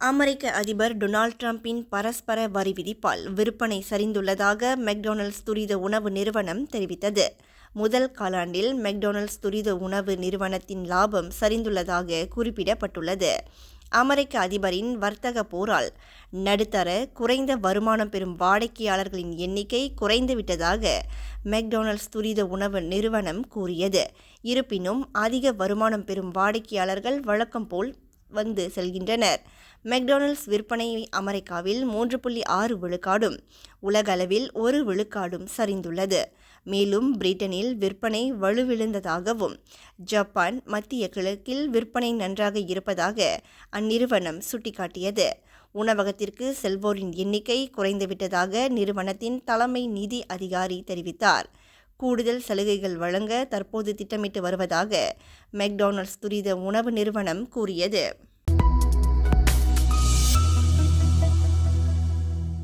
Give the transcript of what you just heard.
அமெரிக்க அதிபர் டொனால்ட் டிரம்பின் பரஸ்பர வரி விதிப்பால் விற்பனை சரிந்துள்ளதாக மெக்டொனால்ட்ஸ் துரித உணவு நிறுவனம் தெரிவித்தது. முதல் காலாண்டில் மெக்டொனால்ட்ஸ் துரித உணவு நிறுவனத்தின் லாபம் சரிந்துள்ளதாக குறிப்பிடப்பட்டுள்ளது. அமெரிக்க அதிபரின் வர்த்தக போரால் நடுத்தர, குறைந்த வருமானம் பெறும் வாடிக்கையாளர்களின் எண்ணிக்கை குறைந்துவிட்டதாக மெக்டொனால்ட்ஸ் துரித உணவு நிறுவனம் கூறியது. இருப்பினும் அதிக வருமானம் பெறும் வாடிக்கையாளர்கள் வழக்கம் போல் வந்து செல்கின்றனர். மெக்டொனால்ட்ஸ் விற்பனை அமெரிக்காவில் 3.6 விழுக்காடும் உலக அளவில் 1 விழுக்காடும் சரிந்துள்ளது. மேலும் பிரிட்டனில் விற்பனை வலுவிழந்ததாகவும் ஜப்பான், மத்திய கிழக்கில் விற்பனை நன்றாக இருப்பதாக அந்நிறுவனம் சுட்டிக்காட்டியது. உணவகத்திற்கு செல்வோரின் எண்ணிக்கை குறைந்துவிட்டதாக நிறுவனத்தின் தலைமை நிதி அதிகாரி தெரிவித்தார். கூடுதல் சலுகைகள் வழங்க தற்போது திட்டமிட்டு வருவதாக மெக்டொனால்ட்ஸ் துரித உணவு நிறுவனம் கூறியது.